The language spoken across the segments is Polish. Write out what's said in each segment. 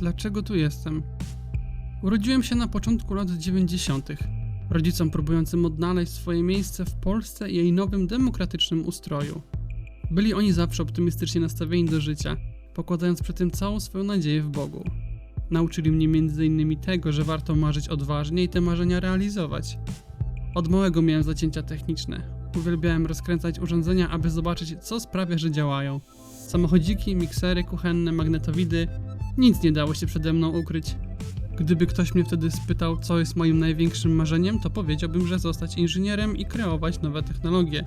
dlaczego tu jestem. Urodziłem się na początku lat 90. Rodzicom próbującym odnaleźć swoje miejsce w Polsce i jej nowym demokratycznym ustroju. Byli oni zawsze optymistycznie nastawieni do życia, pokładając przy tym całą swoją nadzieję w Bogu. Nauczyli mnie m.in. tego, że warto marzyć odważnie i te marzenia realizować. Od małego miałem zacięcia techniczne. Uwielbiałem rozkręcać urządzenia, aby zobaczyć, co sprawia, że działają. Samochodziki, miksery kuchenne, magnetowidy. Nic nie dało się przede mną ukryć. Gdyby ktoś mnie wtedy spytał, co jest moim największym marzeniem, to powiedziałbym, że zostać inżynierem i kreować nowe technologie.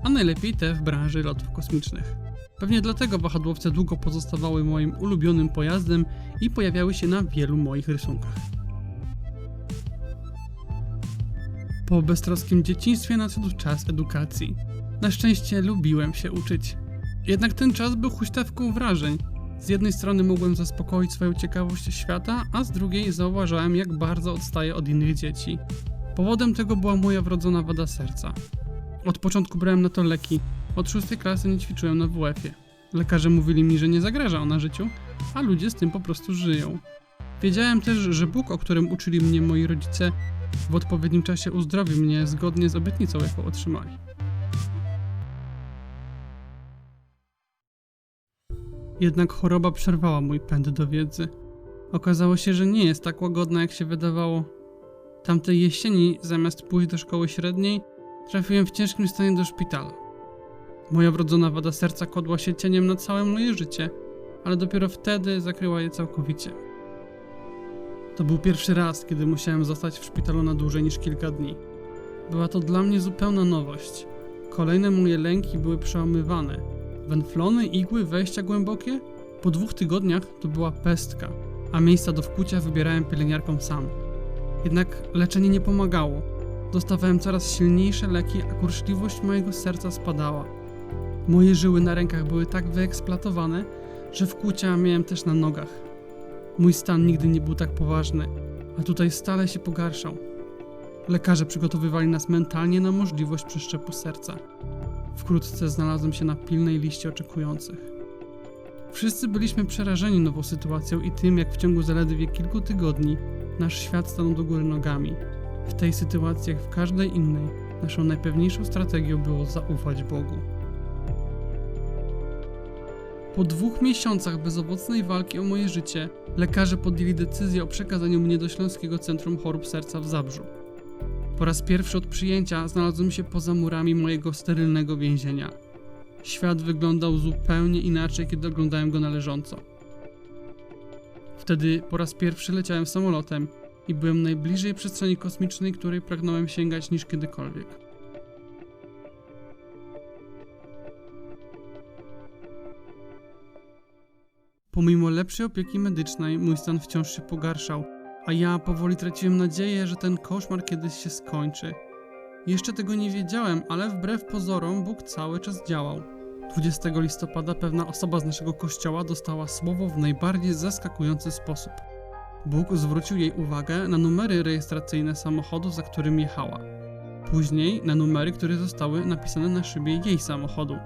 A najlepiej te w branży lotów kosmicznych. Pewnie dlatego wahadłowce długo pozostawały moim ulubionym pojazdem i pojawiały się na wielu moich rysunkach. Po beztroskim dzieciństwie nadszedł czas edukacji. Na szczęście lubiłem się uczyć. Jednak ten czas był huśtawką wrażeń. Z jednej strony mogłem zaspokoić swoją ciekawość świata, a z drugiej zauważałem, jak bardzo odstaję od innych dzieci. Powodem tego była moja wrodzona wada serca. Od początku brałem na to leki. Od 6 klasy nie ćwiczyłem na WF-ie. Lekarze mówili mi, że nie zagraża ona życiu, a ludzie z tym po prostu żyją. Wiedziałem też, że Bóg, o którym uczyli mnie moi rodzice, w odpowiednim czasie uzdrowi mnie zgodnie z obietnicą, jaką otrzymali. Jednak choroba przerwała mój pęd do wiedzy. Okazało się, że nie jest tak łagodna, jak się wydawało. Tamtej jesieni, zamiast pójść do szkoły średniej, trafiłem w ciężkim stanie do szpitala. Moja wrodzona wada serca kładła się cieniem na całe moje życie, ale dopiero wtedy zakryła je całkowicie. To był pierwszy raz, kiedy musiałem zostać w szpitalu na dłużej niż kilka dni. Była to dla mnie zupełna nowość. Kolejne moje lęki były przełamywane. Węflony, igły, wejścia głębokie? Po 2 tygodniach to była pestka, a miejsca do wkłucia wybierałem pielęgniarkom sam. Jednak leczenie nie pomagało. Dostawałem coraz silniejsze leki, a kurczliwość mojego serca spadała. Moje żyły na rękach były tak wyeksploatowane, że wkłucia miałem też na nogach. Mój stan nigdy nie był tak poważny, a tutaj stale się pogarszał. Lekarze przygotowywali nas mentalnie na możliwość przeszczepu serca. Wkrótce znalazłem się na pilnej liście oczekujących. Wszyscy byliśmy przerażeni nową sytuacją i tym, jak w ciągu zaledwie kilku tygodni nasz świat stanął do góry nogami. W tej sytuacji, jak w każdej innej, naszą najpewniejszą strategią było zaufać Bogu. Po 2 miesiącach bezowocnej walki o moje życie, lekarze podjęli decyzję o przekazaniu mnie do Śląskiego Centrum Chorób Serca w Zabrzu. Po raz pierwszy od przyjęcia znalazłem się poza murami mojego sterylnego więzienia. Świat wyglądał zupełnie inaczej, kiedy oglądałem go należąco. Wtedy po raz pierwszy leciałem samolotem i byłem najbliżej przestrzeni kosmicznej, której pragnąłem sięgać niż kiedykolwiek. Pomimo lepszej opieki medycznej, mój stan wciąż się pogarszał, a ja powoli traciłem nadzieję, że ten koszmar kiedyś się skończy. Jeszcze tego nie wiedziałem, ale wbrew pozorom Bóg cały czas działał. 20 listopada pewna osoba z naszego kościoła dostała słowo w najbardziej zaskakujący sposób. Bóg zwrócił jej uwagę na numery rejestracyjne samochodu, za którym jechała. Później na numery, które zostały napisane na szybie jej samochodu.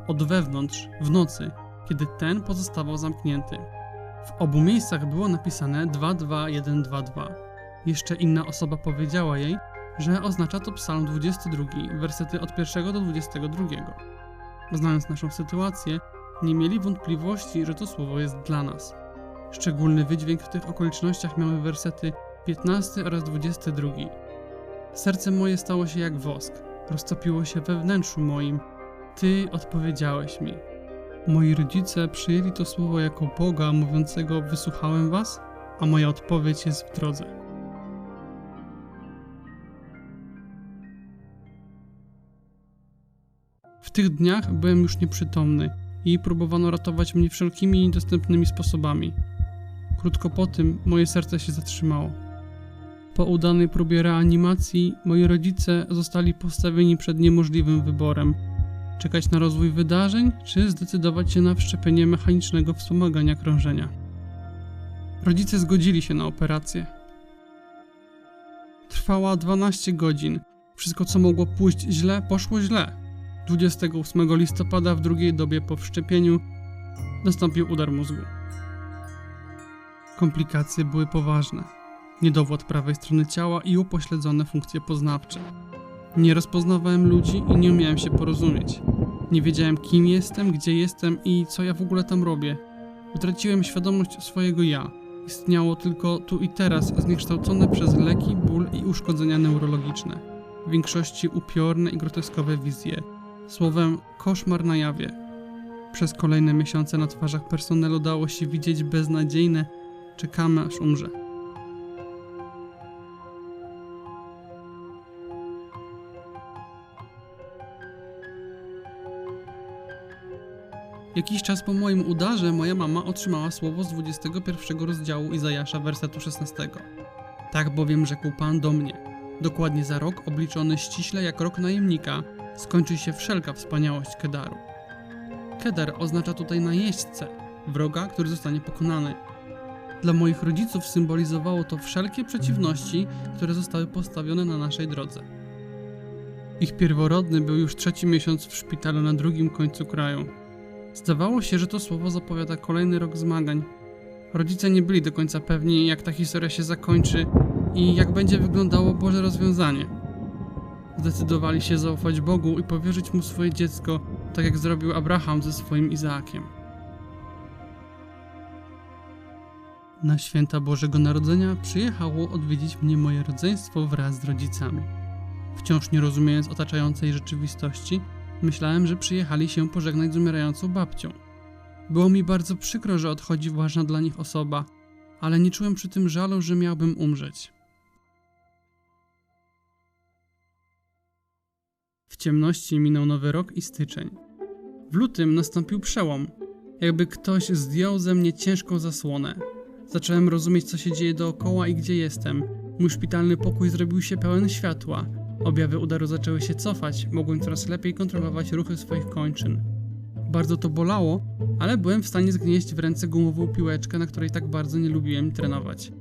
Od wewnątrz, w nocy, kiedy ten pozostawał zamknięty. W obu miejscach było napisane 22122. Jeszcze inna osoba powiedziała jej, że oznacza to Psalm 22, wersety od 1 do 22. Znając naszą sytuację, nie mieli wątpliwości, że to słowo jest dla nas. Szczególny wydźwięk w tych okolicznościach miały wersety 15 oraz 22. Serce moje stało się jak wosk, roztopiło się we wnętrzu moim. Ty odpowiedziałeś mi. Moi rodzice przyjęli to słowo jako Boga mówiącego: wysłuchałem was, a moja odpowiedź jest w drodze. W tych dniach byłem już nieprzytomny i próbowano ratować mnie wszelkimi dostępnymi sposobami. Krótko po tym moje serce się zatrzymało. Po udanej próbie reanimacji moi rodzice zostali postawieni przed niemożliwym wyborem: czekać na rozwój wydarzeń, czy zdecydować się na wszczepienie mechanicznego wspomagania krążenia. Rodzice zgodzili się na operację. Trwała 12 godzin. Wszystko, co mogło pójść źle, poszło źle. 28 listopada w drugiej dobie po wszczepieniu nastąpił udar mózgu. Komplikacje były poważne. Niedowład prawej strony ciała i upośledzone funkcje poznawcze. Nie rozpoznawałem ludzi i nie umiałem się porozumieć. Nie wiedziałem, kim jestem, gdzie jestem i co ja w ogóle tam robię. Utraciłem świadomość swojego ja. Istniało tylko tu i teraz, zniekształcone przez leki, ból i uszkodzenia neurologiczne. W większości upiorne i groteskowe wizje. Słowem, koszmar na jawie. Przez kolejne miesiące na twarzach personelu dało się widzieć beznadziejne czekamy aż umrze. Jakiś czas po moim udarze moja mama otrzymała słowo z 21 rozdziału Izajasza, wersetu 16. Tak bowiem rzekł Pan do mnie: dokładnie za rok, obliczony ściśle jak rok najemnika, skończy się wszelka wspaniałość Kedaru. Kedar oznacza tutaj najeźdźcę, wroga, który zostanie pokonany. Dla moich rodziców symbolizowało to wszelkie przeciwności, które zostały postawione na naszej drodze. Ich pierworodny był już 3. miesiąc w szpitalu na drugim końcu kraju. Zdawało się, że to słowo zapowiada kolejny rok zmagań. Rodzice nie byli do końca pewni, jak ta historia się zakończy i jak będzie wyglądało Boże rozwiązanie. Zdecydowali się zaufać Bogu i powierzyć Mu swoje dziecko, tak jak zrobił Abraham ze swoim Izaakiem. Na święta Bożego Narodzenia przyjechało odwiedzić mnie moje rodzeństwo wraz z rodzicami. Wciąż nie rozumiejąc otaczającej rzeczywistości, myślałem, że przyjechali się pożegnać z umierającą babcią. Było mi bardzo przykro, że odchodzi ważna dla nich osoba, ale nie czułem przy tym żalu, że miałbym umrzeć. W ciemności minął nowy rok i styczeń. W lutym nastąpił przełom. Jakby ktoś zdjął ze mnie ciężką zasłonę. Zacząłem rozumieć, co się dzieje dookoła i gdzie jestem. Mój szpitalny pokój zrobił się pełen światła. Objawy udaru zaczęły się cofać, mogłem coraz lepiej kontrolować ruchy swoich kończyn. Bardzo to bolało, ale byłem w stanie zgnieść w ręce gumową piłeczkę, na której tak bardzo nie lubiłem trenować.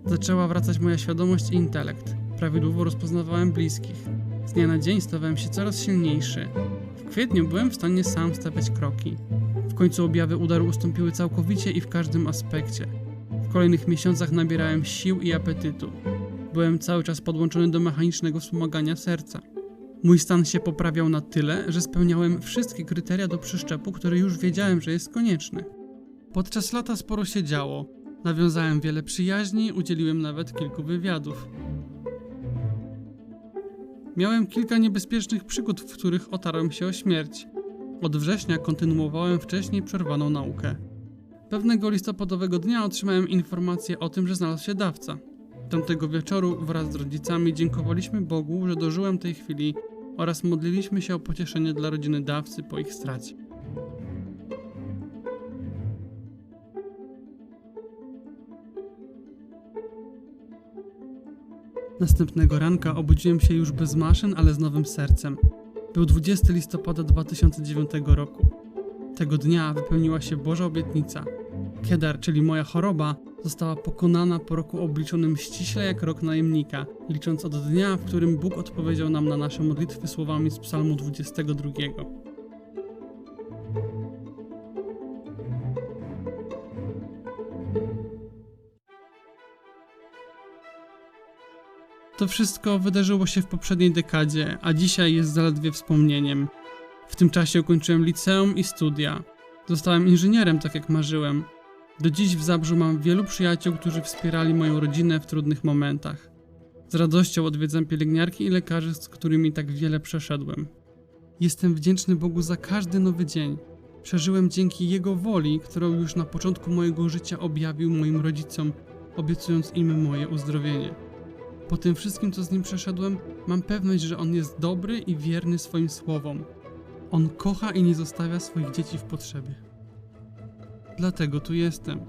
Zaczęła wracać moja świadomość i intelekt. Prawidłowo rozpoznawałem bliskich. Z dnia na dzień stawałem się coraz silniejszy. W kwietniu byłem w stanie sam stawiać kroki. W końcu objawy udaru ustąpiły całkowicie i w każdym aspekcie. W kolejnych miesiącach nabierałem sił i apetytu. Byłem cały czas podłączony do mechanicznego wspomagania serca. Mój stan się poprawiał na tyle, że spełniałem wszystkie kryteria do przeszczepu, który już wiedziałem, że jest konieczny. Podczas lata sporo się działo. Nawiązałem wiele przyjaźni, udzieliłem nawet kilku wywiadów. Miałem kilka niebezpiecznych przygód, w których otarłem się o śmierć. Od września kontynuowałem wcześniej przerwaną naukę. Pewnego listopadowego dnia otrzymałem informację o tym, że znalazł się dawca. Tamtego wieczoru wraz z rodzicami dziękowaliśmy Bogu, że dożyłem tej chwili oraz modliliśmy się o pocieszenie dla rodziny dawcy po ich stracie. Następnego ranka obudziłem się już bez maszyn, ale z nowym sercem. Był 20 listopada 2009 roku. Tego dnia wypełniła się Boża obietnica. Kedar, czyli moja choroba, została pokonana po roku obliczonym ściśle jak rok najemnika, licząc od dnia, w którym Bóg odpowiedział nam na nasze modlitwy słowami z Psalmu 22. To wszystko wydarzyło się w poprzedniej dekadzie, a dzisiaj jest zaledwie wspomnieniem. W tym czasie ukończyłem liceum i studia. Zostałem inżynierem, tak jak marzyłem. Do dziś w Zabrzu mam wielu przyjaciół, którzy wspierali moją rodzinę w trudnych momentach. Z radością odwiedzam pielęgniarki i lekarzy, z którymi tak wiele przeszedłem. Jestem wdzięczny Bogu za każdy nowy dzień. Przeżyłem dzięki Jego woli, którą już na początku mojego życia objawił moim rodzicom, obiecując im moje uzdrowienie. Po tym wszystkim, co z Nim przeszedłem, mam pewność, że On jest dobry i wierny swoim słowom. On kocha i nie zostawia swoich dzieci w potrzebie. Dlatego tu jestem.